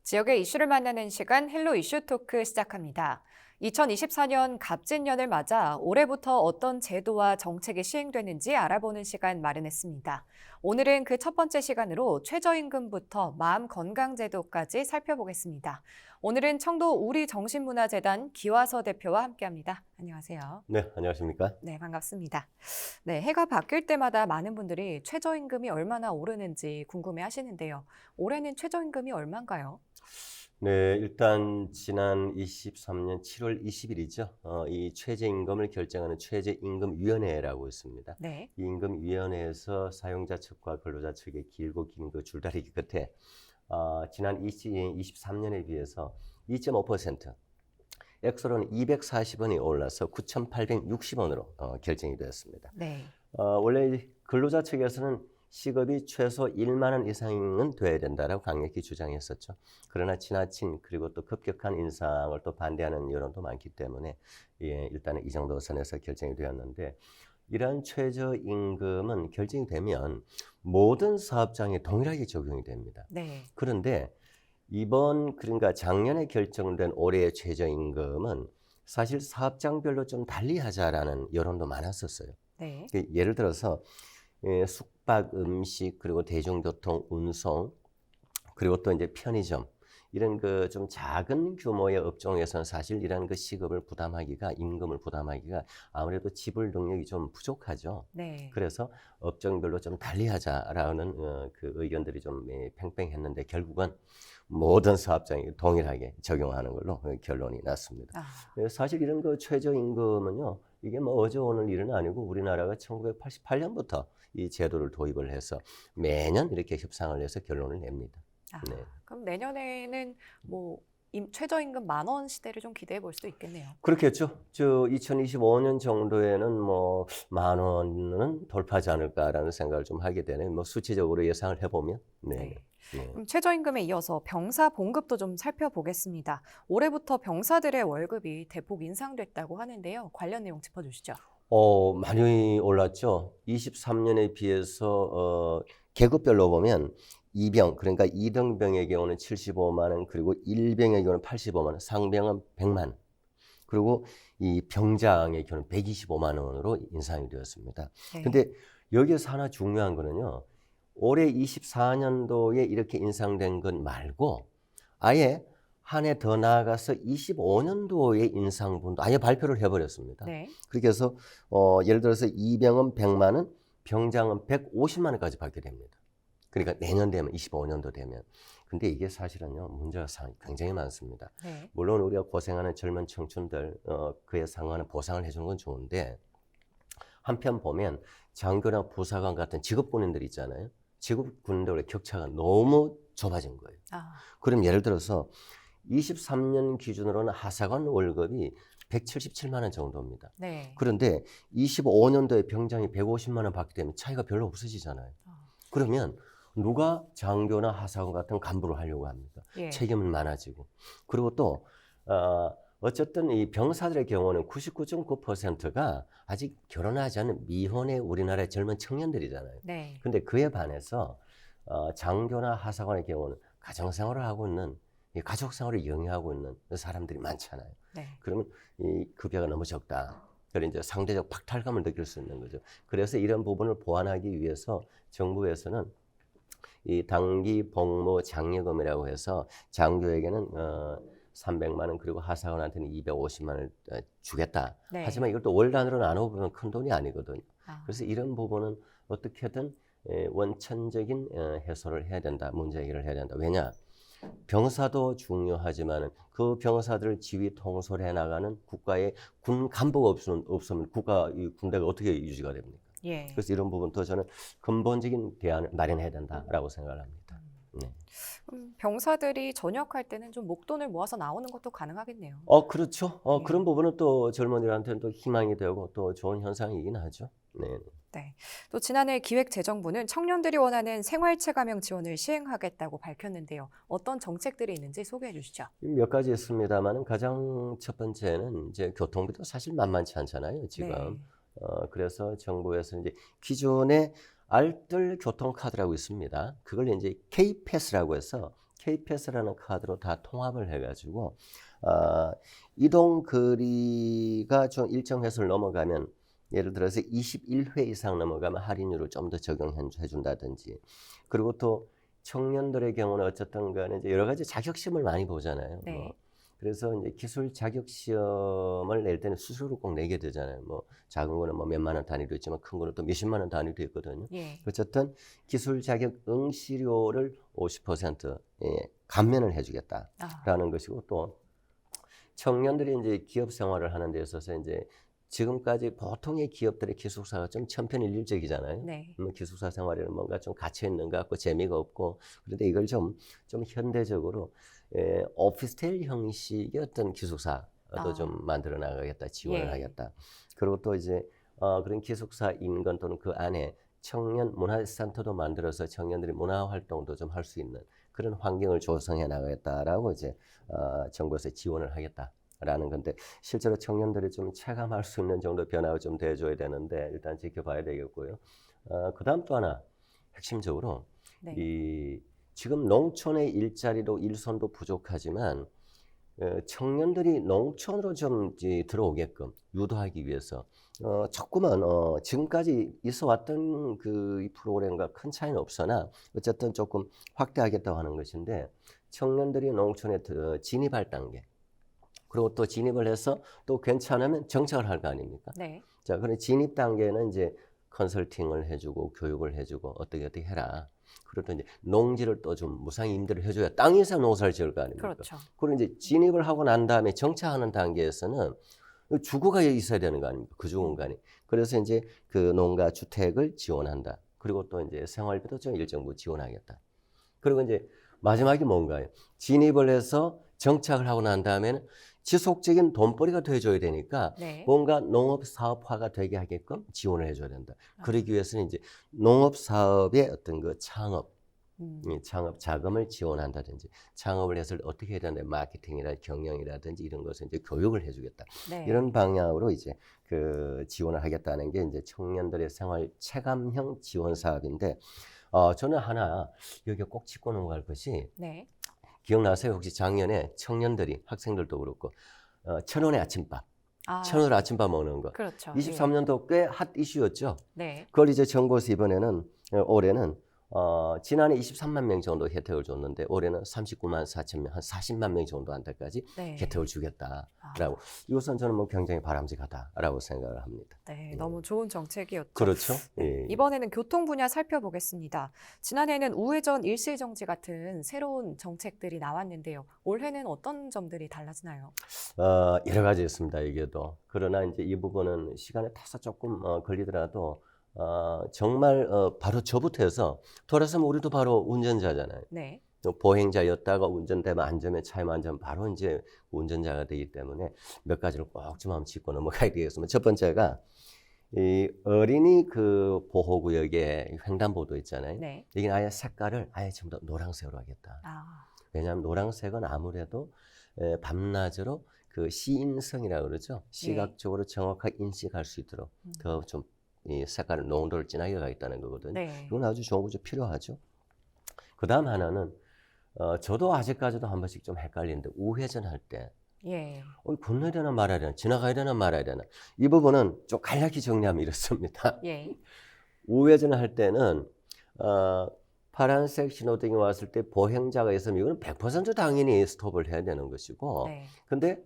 지역의 이슈를 만나는 시간 헬로 이슈 토크 시작합니다. 2024년 갑진년을 맞아 올해부터 어떤 제도와 정책이 시행되는지 알아보는 시간 마련했습니다. 오늘은 그 첫 번째 시간으로 최저임금부터 마음건강제도까지 살펴보겠습니다. 오늘은 청도 우리정신문화재단 기화서 대표와 함께합니다. 안녕하세요. 네, 안녕하십니까? 네, 반갑습니다. 네, 해가 바뀔 때마다 많은 분들이 최저임금이 얼마나 오르는지 궁금해 하시는데요. 올해는 최저임금이 얼마인가요? 네, 일단 지난 23년 7월 20일이죠. 이 최저임금을 결정하는 최저임금위원회라고 있습니다. 네. 이 임금위원회에서 사용자 측과 근로자 측의 길고 긴 그 줄다리기 끝에 지난 23년에 비해서 2.5% 액수로는 240원이 올라서 9,860원으로 결정이 되었습니다. 네. 원래 근로자 측에서는 시급이 최소 1만 원 이상은 돼야 된다라고 강력히 주장했었죠. 그러나 지나친 그리고 또 급격한 인상을 또 반대하는 여론도 많기 때문에 일단은 이 정도 선에서 결정이 되었는데 이러한 최저임금은 결정이 되면 모든 사업장에 동일하게 적용이 됩니다. 네. 그런데 그러니까 작년에 결정된 올해의 최저임금은 사실 사업장별로 좀 달리하자라는 여론도 많았었어요. 네. 예를 들어서 숙박, 음식, 그리고 대중교통, 운송, 그리고 또 이제 편의점 이런 그 좀 작은 규모의 업종에서는 사실 이런 그 시급을 부담하기가 임금을 부담하기가 아무래도 지불 능력이 좀 부족하죠. 네. 그래서 업종별로 좀 달리하자라는 그 의견들이 좀 팽팽했는데 결국은 모든 사업장이 동일하게 적용하는 걸로 결론이 났습니다. 사실 이런 그 최저임금은요, 이게 뭐 어제 오늘 일은 아니고 우리나라가 1988년부터 이 제도를 도입을 해서 매년 이렇게 협상을 해서 결론을 냅니다. 네. 그럼 내년에는 뭐 최저임금 10,000원 시대를 좀 기대해 볼 수도 있겠네요. 그렇겠죠. 2025년 정도에는 뭐 10,000원은 돌파하지 않을까라는 생각을 좀 하게 되네. 뭐 수치적으로 예상을 해보면. 네. 네. 네. 그럼 최저임금에 이어서 병사 봉급도 좀 살펴보겠습니다. 올해부터 병사들의 월급이 대폭 인상됐다고 하는데요. 관련 내용 짚어주시죠. 많이 올랐죠. 23년에 비해서 계급별로 보면 2병, 그러니까 2등병의 경우는 75만 원, 그리고 1병의 경우는 85만 원, 상병은 100만 원, 그리고 이 병장의 경우는 125만 원으로 인상이 되었습니다. 네. 근데 여기서 하나 중요한 거는요. 올해 24년도에 이렇게 인상된 것 말고 아예 한 해 더 나아가서 25년도에 인상분도 아예 발표를 해버렸습니다. 네. 그렇게 해서 예를 들어서 2병은 100만 원, 병장은 150만 원까지 받게 됩니다. 그러니까 내년 되면 25년도 되면. 근데 이게 사실은요, 문제가 굉장히 많습니다. 네. 물론 우리가 고생하는 젊은 청춘들 그에 상응하는 보상을 해주는 건 좋은데 한편 보면 장교나 부사관 같은 직업 군인들 있잖아요. 직업 군인들의 격차가 너무 좁아진 거예요. 그럼 예를 들어서 23년 기준으로는 하사관 월급이 177만 원 정도입니다. 네. 그런데 25년도에 병장이 150만 원 받게 되면 차이가 별로 없어지잖아요. 그러면 누가 장교나 하사관 같은 간부를 하려고 합니까? 예. 책임은 많아지고. 그리고 또 어쨌든 이 병사들의 경우는 99.9%가 아직 결혼하지 않은 미혼의 우리나라의 젊은 청년들이잖아요. 네. 근데 그에 반해서 장교나 하사관의 경우는 가정생활을 하고 있는 이 가족생활을 영위하고 있는 사람들이 많잖아요. 네. 그러면 이 급여가 너무 적다. 그래서 이제 상대적 박탈감을 느낄 수 있는 거죠. 그래서 이런 부분을 보완하기 위해서 정부에서는 이 단기 복무 장려금이라고 해서 장교에게는 300만 원 그리고 하사관한테는 250만 원을 주겠다. 네. 하지만 이걸 또 월 단위로 나눠보면 큰 돈이 아니거든요. 그래서 이런 부분은 어떻게든 원천적인 해소를 해야 된다. 문제 해결을 해야 된다. 왜냐? 병사도 중요하지만 그 병사들을 지휘 통솔해 나가는 국가의 군 간부가 없으면 군대가 어떻게 유지가 됩니까? 예. 그래서 이런 부분도 저는 근본적인 대안을 마련해야 된다라고 생각을 합니다. 네. 병사들이 전역할 때는 좀 목돈을 모아서 나오는 것도 가능하겠네요. 그렇죠. 예. 그런 부분은 또 젊은이들한테는 또 희망이 되고 또 좋은 현상이긴 하죠. 네. 네. 또 지난해 기획재정부는 청년들이 원하는 생활체감형 지원을 시행하겠다고 밝혔는데요. 어떤 정책들이 있는지 소개해 주시죠. 몇 가지 있습니다만 가장 첫 번째는 이제 교통비도 사실 만만치 않잖아요, 지금. 네. 그래서 정부에서 이제 기존에 알뜰 교통카드라고 있습니다. 그걸 이제 K패스라고 해서 K패스라는 카드로 다 통합을 해가지고 이동 거리가 좀 일정 횟수를 넘어가면 예를 들어서 21회 이상 넘어가면 할인율을 좀 더 적용해 준다든지 그리고 또 청년들의 경우는 어쨌든 간에 이제 여러 가지 자격 시험을 많이 보잖아요. 네. 그래서 이제 기술 자격 시험을 낼 때는 수수료를 꼭 내게 되잖아요. 뭐 작은 거는 뭐 몇만 원 단위도 있지만 큰 거는 또 몇십만 원 단위도 있거든요. 예. 어쨌든 기술 자격 응시료를 50% 감면을 해주겠다라는 것이고 또 청년들이 이제 기업 생활을 하는 데 있어서 이제 지금까지 보통의 기업들의 기숙사가 좀 천편일률적이잖아요. 네. 기숙사 생활에는 뭔가 좀 갇혀 있는 것 같고 재미가 없고 그런데 이걸 좀 현대적으로 오피스텔 형식의 어떤 기숙사도 좀 만들어 나가겠다, 지원을 예. 하겠다. 그리고 또 이제 그런 기숙사 인근 또는 그 안에 청년 문화센터도 만들어서 청년들이 문화 활동도 좀 할 수 있는 그런 환경을 조성해 나가겠다라고 이제 정부에서 지원을 하겠다라는 건데 실제로 청년들이 좀 체감할 수 있는 정도 변화가 좀 돼줘야 되는데 일단 지켜봐야 되겠고요. 그다음 또 하나 핵심적으로 네. 지금 농촌의 일자리도 일손도 부족하지만 청년들이 농촌으로 좀 들어오게끔 유도하기 위해서 자꾸만 지금까지 있어 왔던 이 프로그램과 큰 차이는 없으나 어쨌든 조금 확대하겠다고 하는 것인데 청년들이 농촌에 진입할 단계 그리고 또 진입을 해서 또 괜찮으면 정착을 할 거 아닙니까? 네. 자, 그럼 진입 단계는 이제 컨설팅을 해주고 교육을 해주고 어떻게 해라. 그리고 또 이제 농지를 또 좀 무상히 임대를 해줘야 땅이 있어야 농사를 지을 거 아닙니까? 그렇죠. 그리고 이제 진입을 하고 난 다음에 정착하는 단계에서는 주거가 있어야 되는 거 아닙니까? 그 공간이. 그래서 이제 그 농가 주택을 지원한다. 그리고 또 이제 생활비도 좀 일정 부분 지원하겠다. 그리고 이제 마지막이 뭔가요? 진입을 해서 정착을 하고 난 다음에는 지속적인 돈벌이가 돼줘야 되니까 네. 뭔가 농업 사업화가 되게 하게끔 지원을 해줘야 된다. 그러기 위해서는 이제 농업 사업의 어떤 그 창업 자금을 지원한다든지 창업을 해서 어떻게 해야 되는데 마케팅이라 경영이라든지 이런 것을 이제 교육을 해주겠다. 네. 이런 방향으로 이제 그 지원을 하겠다는 게 이제 청년들의 생활 체감형 지원 사업인데 저는 하나 여기 꼭 짚고 넘어갈 것이 네. 기억나세요? 혹시 작년에 청년들이 학생들도 그렇고 1,000원의 아침밥, 아, 1,000원 아침밥 먹는 거. 그렇죠. 23년도 꽤 핫 이슈였죠. 네. 그걸 이제 정부에서 이번에는 올해는 지난해 23만 명 정도 혜택을 줬는데 올해는 39만 4천 명, 한 40만 명 정도한테까지 네. 혜택을 주겠다라고. 이것은 저는 뭐 굉장히 바람직하다라고 생각을 합니다. 네, 너무 좋은 정책이었죠. 그렇죠. 네, 이번에는 교통 분야 살펴보겠습니다. 지난해에는 우회전 일시정지 같은 새로운 정책들이 나왔는데요. 올해는 어떤 점들이 달라지나요? 여러 가지 있습니다. 이게도. 그러나 이제 이 부분은 시간에 타서 조금 걸리더라도 정말 바로 저부터 해서 돌아서면 우리도 바로 운전자잖아요. 네. 보행자였다가 운전대만 앉으면 차에 앉으면 바로 이제 운전자가 되기 때문에 몇 가지를 꼭 좀 한번 짚고 넘어가야 되겠습니다. 첫 번째가 이 어린이 그 보호구역에 횡단보도 있잖아요. 네. 이게 아예 색깔을 아예 전부 다 노란색으로 하겠다. 왜냐하면 노란색은 아무래도 밤낮으로 그 시인성이라고 그러죠. 시각적으로 정확하게 인식할 수 있도록 더 좀 이 색깔을 농도를 진하게 가겠다는 거거든요. 네. 이건 아주 좋은 거죠. 필요하죠. 그 다음 하나는 저도 아직까지도 한 번씩 좀 헷갈리는데 우회전 할 때 예. 건너야 되나 말아야 되나 지나가야 되나 말아야 되나 이 부분은 좀 간략히 정리하면 이렇습니다. 예. 우회전을 할 때는 파란색 신호등이 왔을 때 보행자가 있으면 이거는 100% 당연히 스톱을 해야 되는 것이고 네. 근데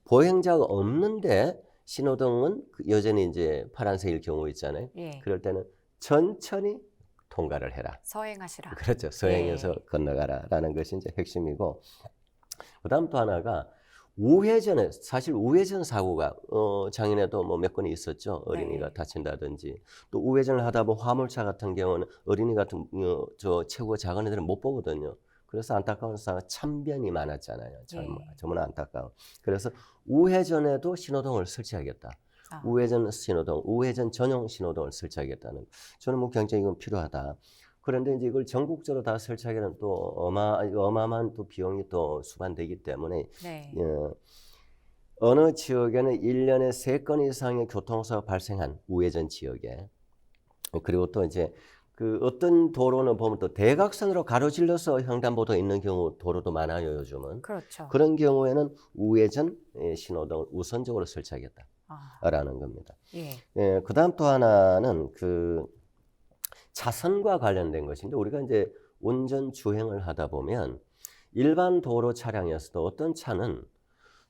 보행자가 없는데 신호등은 여전히 이제 파란색일 경우 있잖아요. 예. 그럴 때는 천천히 통과를 해라. 서행하시라. 그렇죠. 서행해서 예. 건너가라라는 것이 이제 핵심이고 그다음 또 하나가 우회전에 사실 우회전 사고가 작년에도 뭐 몇 건이 있었죠. 어린이가 네. 다친다든지 또 우회전을 하다 보면 화물차 같은 경우는 어린이 같은 저 체구가 작은 애들은 못 보거든요. 그래서 안타까운 사고가 참변이 많았잖아요. 정말 안타까워. 그래서 우회전에도 신호등을 설치하겠다. 우회전 신호등, 우회전 전용 신호등을 설치하겠다는. 저는 뭐 굉장히 이건 필요하다. 그런데 이제 이걸 전국적으로 다 설치하기는 또 어마어마한 또 비용이 또 수반되기 때문에 네. 어느 지역에는 1년에 3건 이상의 교통사고 발생한 우회전 지역에 그리고 또 이제 그 어떤 도로는 보면 또 대각선으로 가로질러서 횡단보도 있는 경우 도로도 많아요, 요즘은. 그렇죠. 그런 경우에는 우회전 신호등을 우선적으로 설치하겠다라는 겁니다. 예. 예, 그다음 또 하나는 그 차선과 관련된 것인데 우리가 이제 운전 주행을 하다 보면 일반 도로 차량에서도 어떤 차는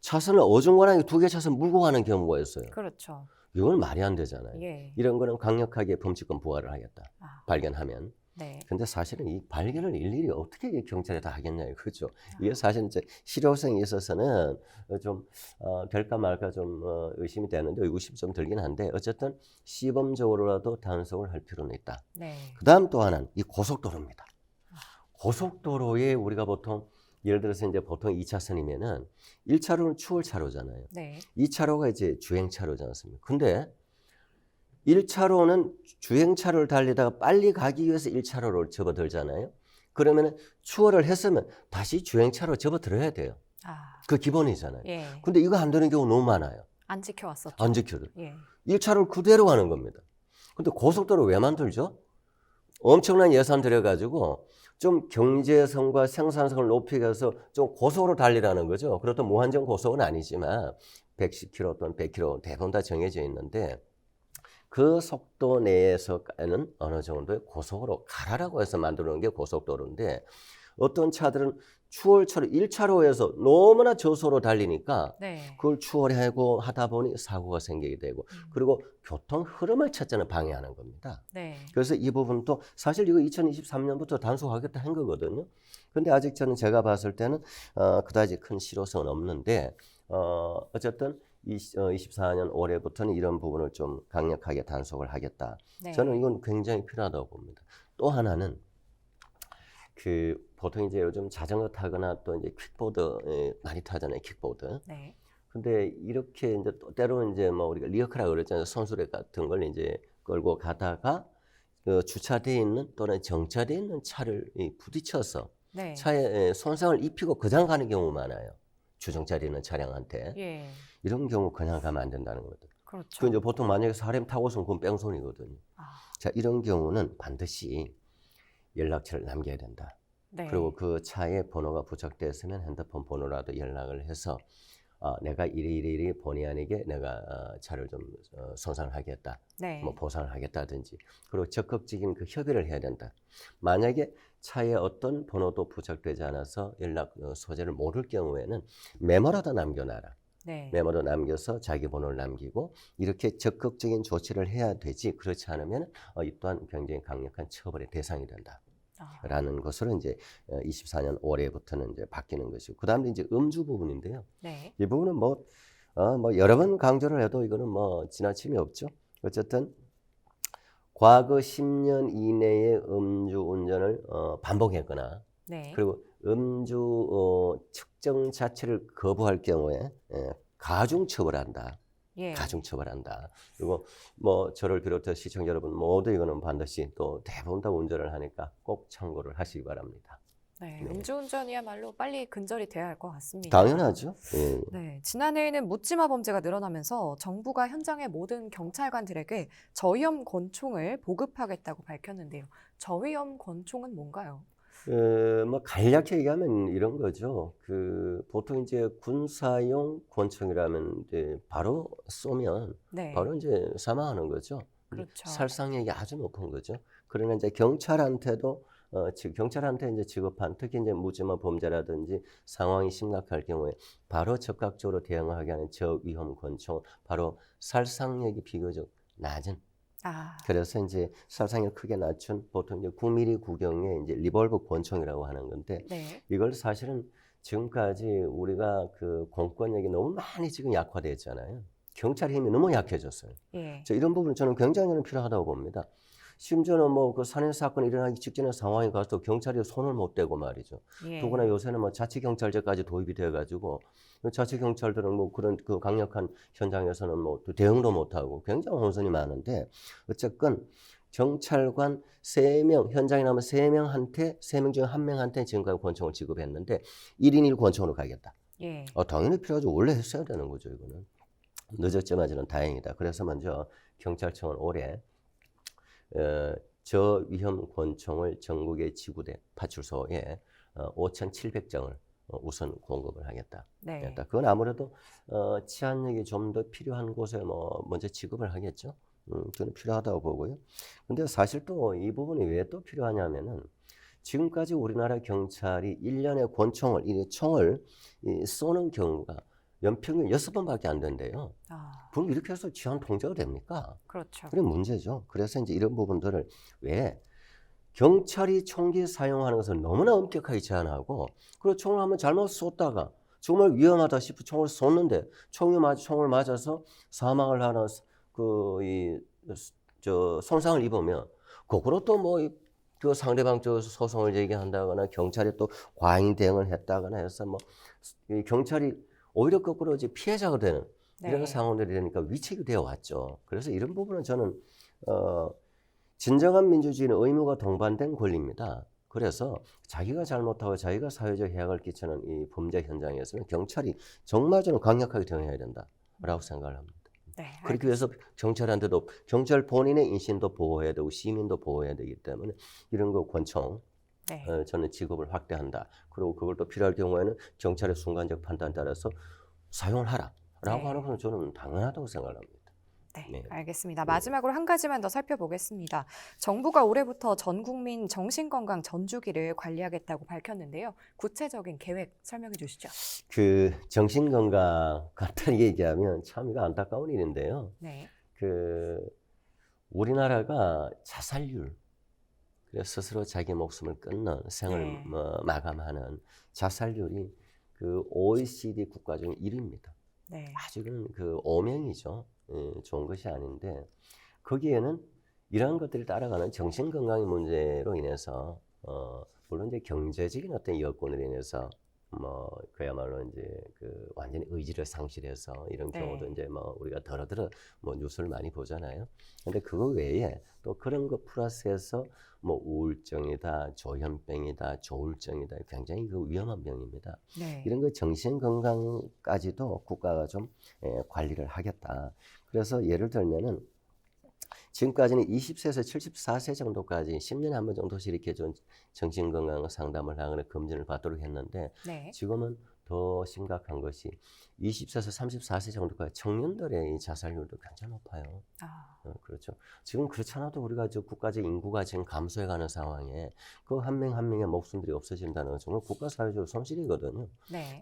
차선을 어중간하게 두 개 차선 물고 가는 경우가 있어요. 그렇죠. 이건 말이 안 되잖아요. 예. 이런 거는 강력하게 범칙금 부과를 하겠다. 아, 발견하면. 네. 근데 사실은 이 발견을 일일이 어떻게 경찰에 다 하겠냐요. 그렇죠. 이게 사실 이제 실효성에 있어서는 좀 될까 말까 좀 의심이 되는데 의구심이 좀 들긴 한데 어쨌든 시범적으로라도 단속을 할 필요는 있다. 네. 그다음 또 하나는 이 고속도로입니다. 고속도로에 우리가 보통 예를 들어서 이제 보통 2차선이면은 1차로는 추월차로잖아요. 네. 2차로가 이제 주행차로지 않습니까? 근데 1차로는 주행차로를 달리다가 빨리 가기 위해서 1차로를 접어들잖아요. 그러면은 추월을 했으면 다시 주행차로 접어들어야 돼요. 아, 그 기본이잖아요. 예. 근데 이거 안 되는 경우 너무 많아요. 안 지켜왔었죠. 안 지켜도. 예. 1차로를 그대로 가는 겁니다. 근데 고속도로 왜 만들죠? 엄청난 예산 들여가지고 좀 경제성과 생산성을 높이기 위해서 좀 고속으로 달리라는 거죠. 그렇다면 무한정 고속은 아니지만 110km 또는 100km 대부분 다 정해져 있는데 그 속도 내에서는 어느 정도의 고속으로 가라라고 해서 만들어 놓은 게 고속도로인데 어떤 차들은 추월차로 1차로에서 너무나 저속으로 달리니까 네. 그걸 추월하고 하다 보니 사고가 생기게 되고 그리고 교통 흐름을 첫째는 방해하는 겁니다. 네. 그래서 이 부분도 사실 이거 2023년부터 단속하겠다 한 거거든요. 근데 아직 저는 제가 봤을 때는 그다지 큰 실효성은 없는데 어쨌든 24년 올해부터는 이런 부분을 좀 강력하게 단속을 하겠다. 네. 저는 이건 굉장히 필요하다고 봅니다. 또 하나는 그 보통 이제 요즘 자전거 타거나 또 이제 킥보드 많이 타잖아요, 킥보드. 네. 근데 이렇게 이제 또 때로는 이제 뭐 우리가 리어카라고 그랬잖아요, 선수레 같은 걸 이제 끌고 가다가 그 주차되어 있는 또는 정차되어 있는 차를 부딪혀서 네. 차에 손상을 입히고 그냥 가는 경우 많아요. 주정차되어 있는 차량한테. 예. 이런 경우 그냥 가면 안 된다는 거거든요. 그렇죠. 그 이제 보통 만약에 사람 타고서는 그건 뺑소니거든요. 아, 자, 이런 경우는 반드시 연락처를 남겨야 된다. 네. 그리고 그 차에 번호가 부착되었으면 핸드폰 번호라도 연락을 해서 내가 이래 본의 아니게 내가 차를 좀 손상을 하겠다. 네. 뭐 보상을 하겠다든지. 그리고 적극적인 그 협의를 해야 된다. 만약에 차에 어떤 번호도 부착되지 않아서 연락 소재를 모를 경우에는 메모라도 남겨놔라. 네. 메모로 남겨서 자기 번호를 남기고 이렇게 적극적인 조치를 해야 되지 그렇지 않으면 이 또한 굉장히 강력한 처벌의 대상이 된다. 라는 것으로 이제 24년 올해부터는 이제 바뀌는 것이고 그다음에 이제 음주 부분인데요. 네. 이 부분은 뭐 여러 번 강조를 해도 이거는 뭐 지나침이 없죠. 어쨌든 과거 10년 이내에 음주 운전을 반복했거나 네. 그리고 음주 측정 자체를 거부할 경우에 가중 처벌한다. 예. 가중 처벌한다. 그리고 뭐 저를 비롯해 시청 여러분 모두 이거는 반드시 또 대부분 다 운전을 하니까 꼭 참고를 하시기 바랍니다. 네. 네. 음주운전이야말로 빨리 근절이 돼야 할 것 같습니다. 당연하죠. 예. 네, 지난해에는 묻지마 범죄가 늘어나면서 정부가 현장의 모든 경찰관들에게 저위험 권총을 보급하겠다고 밝혔는데요. 저위험 권총은 뭔가요? 뭐 간략히 얘기하면 이런 거죠. 그 보통 이제 군사용 권총이라면 이제 바로 쏘면 네, 바로 이제 사망하는 거죠. 그렇죠. 살상력이 아주 높은 거죠. 그러나 이제 경찰한테도 경찰한테 이제 지급한 특히 이제 묻지마 범죄라든지 상황이 심각할 경우에 바로 적극적으로 대응하게 하는 저위험 권총 바로 살상력이 비교적 낮은 아, 그래서 이제 살상을 크게 낮춘 보통 이제 9mm 구경의 이제 리볼버 권총이라고 하는 건데 네, 이걸 사실은 지금까지 우리가 그 공권력이 너무 많이 지금 약화됐잖아요. 경찰 힘이 너무 약해졌어요. 예, 이런 부분은 저는 굉장히 필요하다고 봅니다. 심지어는 뭐 그 살인 사건이 일어나기 직전의 상황에 가서 경찰이 손을 못 대고 말이죠. 예, 더구나 요새는 뭐 자치경찰제까지 도입이 되어가지고 자치경찰들은 뭐 그런 그 강력한 현장에서는 뭐 또 대응도 못하고 굉장히 혼선이 많은데 어쨌건 경찰관 3명 현장에 나면 3명한테 3명 중에 1명한테 지금까지 권총을 지급했는데 1인 1권총으로 가겠다. 예, 당연히 필요하죠. 원래 했어야 되는 거죠 이거는. 늦었지만 저는 다행이다. 그래서 먼저 경찰청은 올해 저위험 권총을 전국의 지구대 파출소에 5,700정을 우선 공급을 하겠다. 네. 그건 아무래도 치안력이 좀 더 필요한 곳에 먼저 지급을 하겠죠. 저는 필요하다고 보고요. 근데 사실 또 이 부분이 왜 또 필요하냐면은 지금까지 우리나라 경찰이 1년에 권총을, 이 총을 쏘는 경우가 연평균 6번밖에 안 된대요. 그럼 이렇게 해서 치안 통제가 됩니까? 그렇죠. 그게 문제죠. 그래서 이제 이런 부분들을 왜 경찰이 총기 사용하는 것을 너무나 엄격하게 제한하고, 그리고 총을 한번 잘못 쏘다가 정말 위험하다 싶어 총을 쏘는데 총을 맞아서 사망을 하는 손상을 입으면 그거로 또 그 상대방 소송을 제기한다거나 경찰이 또 과잉 대응을 했다거나 해서 이 경찰이 오히려 거꾸로 이제 피해자가 되는 이런 상황들이 되니까 위축이 되어 왔죠. 그래서 이런 부분은 저는 진정한 민주주의는 의무가 동반된 권리입니다. 그래서 자기가 잘못하고 자기가 사회적 해악을 끼치는 이 범죄 현장에서는 경찰이 정말 저는 강력하게 대응해야 된다라고 생각을 합니다. 그렇기 위해서 경찰한테도 경찰 본인의 인신도 보호해야 되고 시민도 보호해야 되기 때문에 이런 거 권총 저는 지급을 확대한다. 그리고 그걸 또 필요할 경우에는 경찰의 순간적 판단에 따라서 사용을 하라라고 하는 것은 저는 당연하다고 생각합니다. 네, 알겠습니다. 마지막으로 한 가지만 더 살펴보겠습니다. 정부가 올해부터 전 국민 정신건강 전주기를 관리하겠다고 밝혔는데요. 구체적인 계획 설명해 주시죠. 그 정신건강 간단히 얘기하면 참 이거 안타까운 일인데요. 우리나라가 자살률, 스스로 자기 목숨을 끊는 생을 마감하는 자살률이 그 OECD 국가 중 1위입니다. 아직은 그 오명이죠. 좋은 것이 아닌데 거기에는 이러한 것들이 따라가는 정신건강의 문제로 인해서 물론 이제 경제적인 어떤 여건으로 인해서 그야말로 이제 그 완전히 의지를 상실해서 이런 경우도 이제 우리가 더러더러 뉴스를 많이 보잖아요. 근데 그거 외에 또 그런 거 플러스해서 우울증이다, 조현병이다, 조울증이다, 굉장히 그 위험한 병입니다. 이런 거 정신건강까지도 국가가 좀 관리를 하겠다. 그래서 예를 들면은 지금까지는 20세에서 74세 정도까지 10년에 한 번 정도씩 이렇게 좀 정신건강 상담을 하거나 검진을 받도록 했는데 지금은 더 심각한 것이 20세에서 34세 정도까지 청년들의 이 자살률도 굉장히 높아요. 그렇죠. 지금 그렇지 않아도 우리가 국가적 인구가 지금 감소해가는 상황에 그 한 명 한 명의 목숨들이 없어진다는 건 정말 국가 사회적으로 손실이거든요.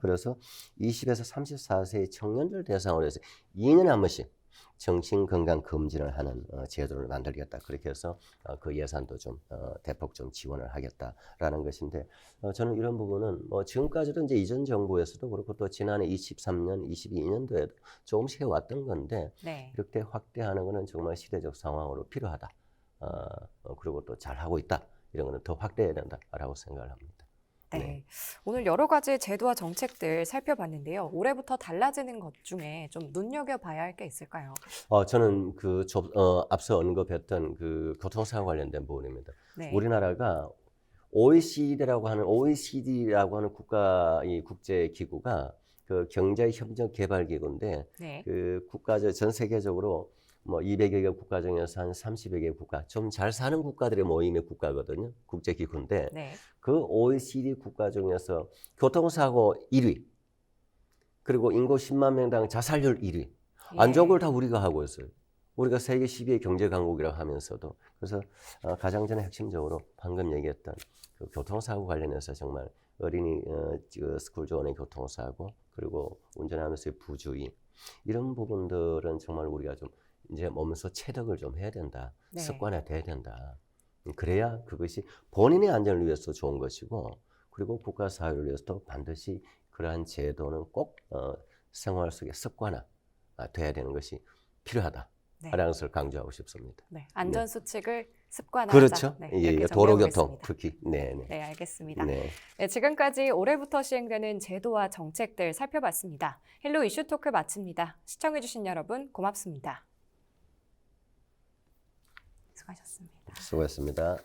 그래서 20에서 34세의 청년들 대상으로 해서 2년에 한 번씩 정신건강 검진을 하는 제도를 만들겠다. 그렇게 해서 그 예산도 좀 대폭 좀 지원을 하겠다라는 것인데 저는 이런 부분은 지금까지도 이제 이전 정부에서도 그렇고 또 지난해 23년, 22년도에도 조금씩 해왔던 건데 이렇게 확대하는 것은 정말 시대적 상황으로 필요하다. 그리고 또 잘하고 있다. 이런 거는 더 확대해야 된다라고 생각을 합니다. 오늘 여러 가지 제도와 정책들 살펴봤는데요. 올해부터 달라지는 것 중에 좀 눈여겨봐야 할 게 있을까요? 저는 앞서 언급했던 그 교통사고 관련된 부분입니다. 우리나라가 OECD라고 하는 이 국제 기구가 그 경제협력개발기구인데 그 국가적 전 세계적으로 200여 개 국가 중에서 한 30여 개 국가, 좀 잘 사는 국가들의 모임의 국가거든요. 국제기구인데 그 OECD 국가 중에서 교통사고 1위, 그리고 인구 10만 명당 자살률 1위. 안 좋은 걸 다 우리가 하고 있어요. 우리가 세계 10위의 경제 강국이라고 하면서도. 그래서 가장 전에 핵심적으로 방금 얘기했던 그 교통사고 관련해서 정말 어린이 스쿨 조언의 교통사고, 그리고 운전하면서의 부주의, 이런 부분들은 정말 우리가 좀 이제 몸에서 체득을 좀 해야 된다. 습관화돼야 된다. 그래야 그것이 본인의 안전을 위해서 좋은 것이고, 그리고 국가 사회를 위해서도 반드시 그러한 제도는 꼭 생활 속에 습관화돼야 되는 것이 필요하다. 라는 것을 강조하고 싶습니다. 안전 수칙을 습관화하자. 그렇죠. 도로교통 특히. 알겠습니다. 지금까지 올해부터 시행되는 제도와 정책들 살펴봤습니다. 헬로 이슈 토크 마칩니다. 시청해주신 여러분 고맙습니다. 수고하셨습니다. 수고했습니다.